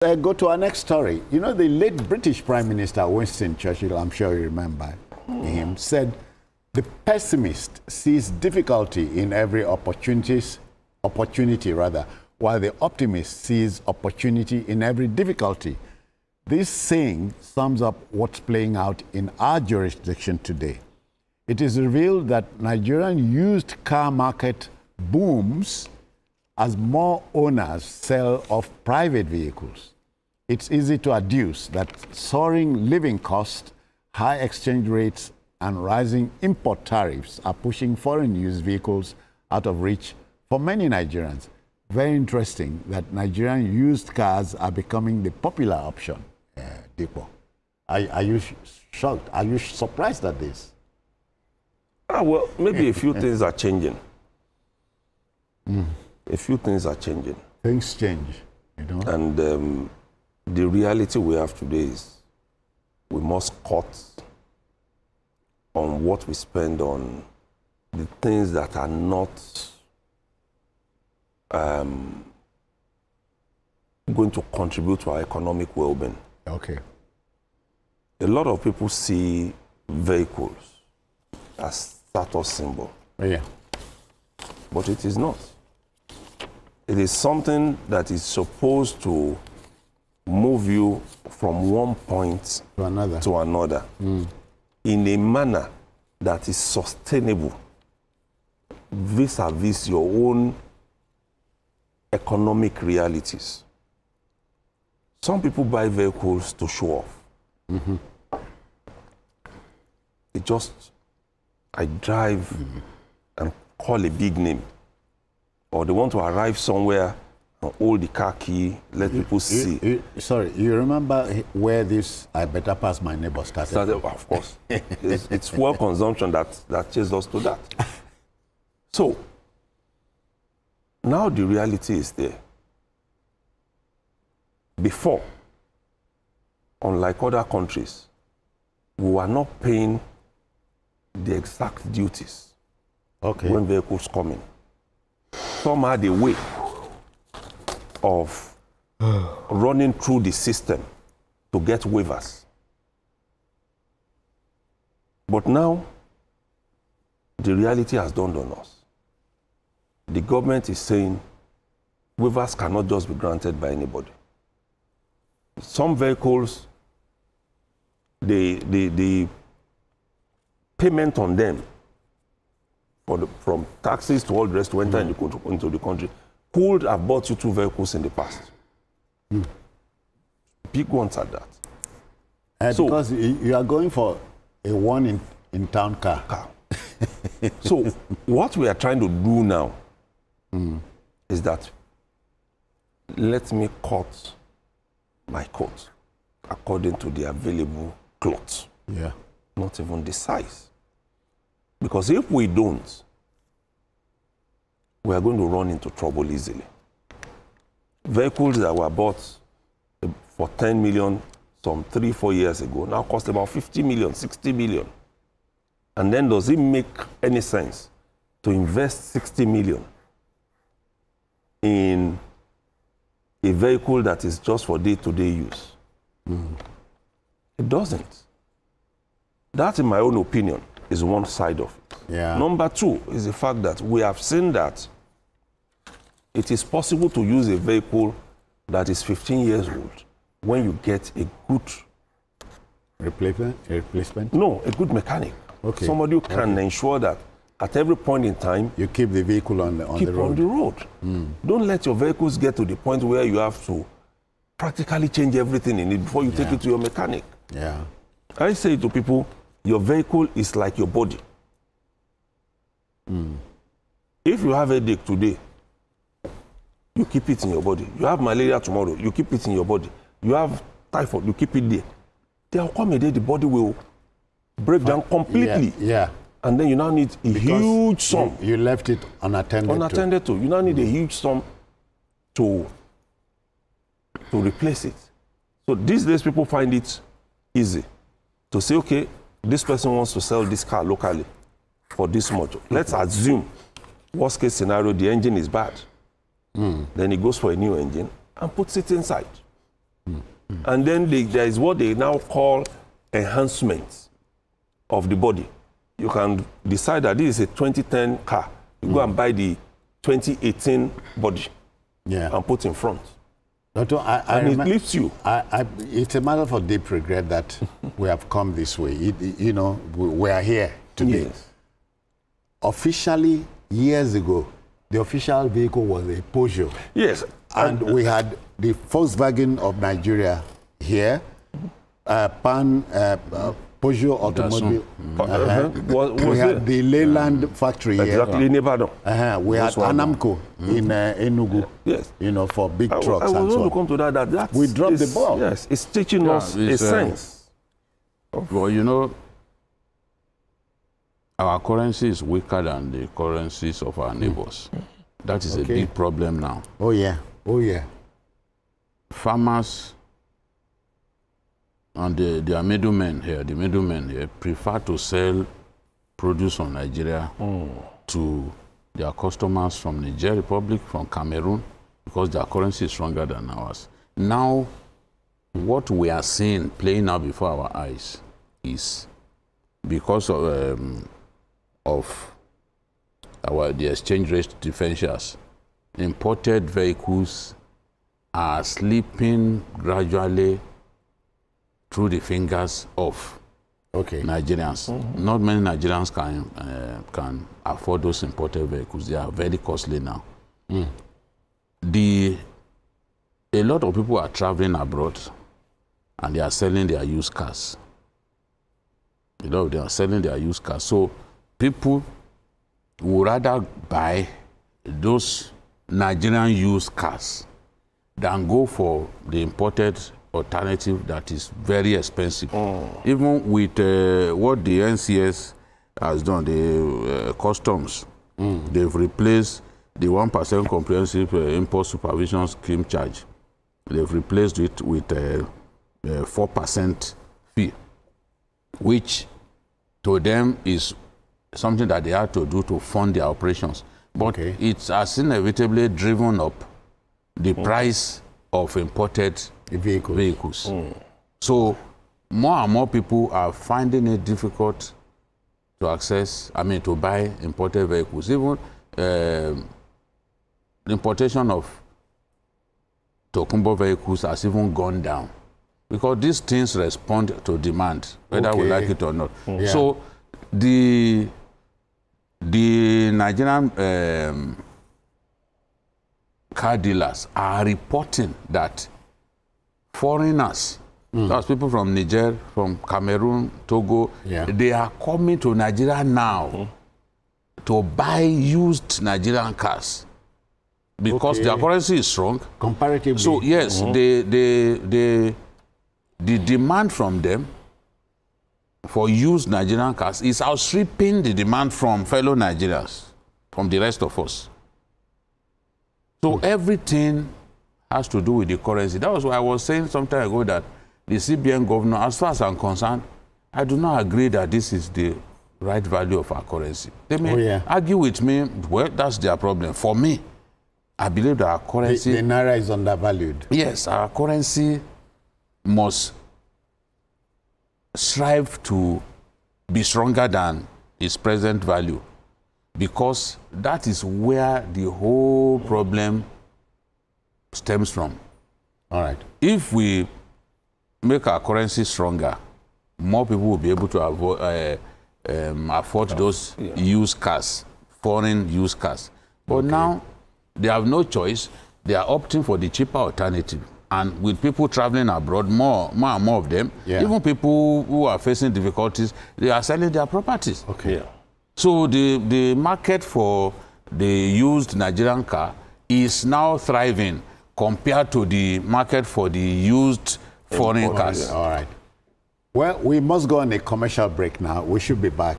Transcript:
Go to our next story. You know, the late British Prime Minister Winston Churchill, I'm sure you remember him, said the pessimist sees difficulty in every opportunity, while the optimist sees opportunity in every difficulty. This saying sums up what's playing out in our jurisdiction today. It is revealed that Nigerian used car market booms as more owners sell off private vehicles. It's easy to adduce that soaring living costs, high exchange rates, and rising import tariffs are pushing foreign used vehicles out of reach for many Nigerians. Very interesting that Nigerian used cars are becoming the popular option, Deepo. Are you shocked? Are you surprised at this? Well, maybe a few things are changing. A few things are changing. Things change, you know. And the reality we have today is we must cut on what we spend on the things that are not going to contribute to our economic well-being. Okay. A lot of people see vehicles as status symbol. Yeah. But it is not. It is something that is supposed to move you from one point to another, in a manner that is sustainable vis-a-vis your own economic realities. Some people buy vehicles to show off. I drive and call a big name. Or they want to arrive somewhere and hold the car key, let people see. Sorry, you remember where this "I better pass my neighbor" started? Of course. It's fuel consumption that chased us to that. So, now the reality is there. Before, unlike other countries, we were not paying the exact duties when vehicles come in. Some had a way of running through the system to get waivers. But now, the reality has dawned on us. The government is saying waivers cannot just be granted by anybody. Some vehicles, the payment on them from taxes to all the rest to enter into the country could have bought you 2 vehicles in the past. Big ones at that. So, because you are going for a one-in-town car. So what we are trying to do now is that let me cut my coat according to the available cloth. Yeah. Not even the size. Because if we don't, we are going to run into trouble easily. Vehicles that were bought for 10 million some 3-4 years ago now cost about 50 million, 60 million. And then does it make any sense to invest 60 million in a vehicle that is just for day-to-day use? It doesn't. That, in my own opinion, is one side of it. Yeah. Number 2 is the fact that we have seen that it is possible to use a vehicle that is 15 years old when you get a good replacement? No, a good mechanic. Okay. Somebody who can ensure that at every point in time you keep the vehicle on the road. Don't let your vehicles get to the point where you have to practically change everything in it before you take it to your mechanic. Yeah. I say to people, your vehicle is like your body. If you have a headache today, you keep it in your body. You have malaria tomorrow, you keep it in your body. You have typhoid, you keep it there. There will come a day the body will break down completely. Yeah. And then you now need a huge sum. You left it unattended to. You now need a huge sum to replace it. So these days people find it easy to say, okay, this person wants to sell this car locally for this much. Let's assume, worst case scenario, the engine is bad. Then he goes for a new engine and puts it inside. And then there is what they now call enhancements of the body. You can decide that this is a 2010 car. You go and buy the 2018 body and put in front. Doctor, and it lifts you. It's a matter of deep regret that we have come this way. You know, we are here today. Yes. Officially, years ago, the official vehicle was a Peugeot. Yes. And we had the Volkswagen of Nigeria here, Peugeot Automobile. We had the Leyland factory here. Exactly, in Ibadan. We had Anamco in Enugu, you know, for big trucks and so on. I was going to come to that we dropped the ball. Yes, it's teaching us a sense. Well, you know, our currency is weaker than the currencies of our neighbors. That is a big problem now. Oh, yeah. Oh, yeah. Farmers and their middlemen here, prefer to sell produce from Nigeria to their customers from Niger Republic, from Cameroon, because their currency is stronger than ours. Now, what we are seeing playing out before our eyes is because of the exchange rate differentials, imported vehicles are slipping gradually through the fingers of Nigerians. Not many Nigerians can afford those imported vehicles. They are very costly now. A lot of people are traveling abroad and they are selling their used cars. A lot of them are selling their used cars. So people would rather buy those Nigerian used cars than go for the imported alternative that is very expensive. Even with what the NCS has done, the customs, they've replaced the 1% comprehensive import supervision scheme charge. They've replaced it with a 4% fee, which to them is something that they have to do to fund their operations. But it has inevitably driven up the price of imported vehicles. So more and more people are finding it difficult to to buy imported vehicles. Even the importation of Tokumbo vehicles has even gone down because these things respond to demand, whether we like it or not. So the Nigerian car dealers are reporting that foreigners, that's people from Niger, from Cameroon, Togo, they are coming to Nigeria now to buy used Nigerian cars because their currency is strong. Comparatively. So yes, the demand from them for used Nigerian cars is outstripping the demand from fellow Nigerians, from the rest of us. So everything has to do with the currency. That was why I was saying some time ago that the CBN governor, as far as I'm concerned, I do not agree that this is the right value of our currency. They may argue with me, well, that's their problem. For me, I believe that our currency... The Naira is undervalued. Yes, our currency must strive to be stronger than its present value, because that is where the whole problem stems from. All right. If we make our currency stronger, more people will be able to afford those used cars, foreign used cars. But now they have no choice. They are opting for the cheaper alternative. And with people traveling abroad, more and more of them, even people who are facing difficulties, they are selling their properties. So the market for the used Nigerian car is now thriving compared to the market for the used foreign cars. All right. Well, we must go on a commercial break now. We should be back.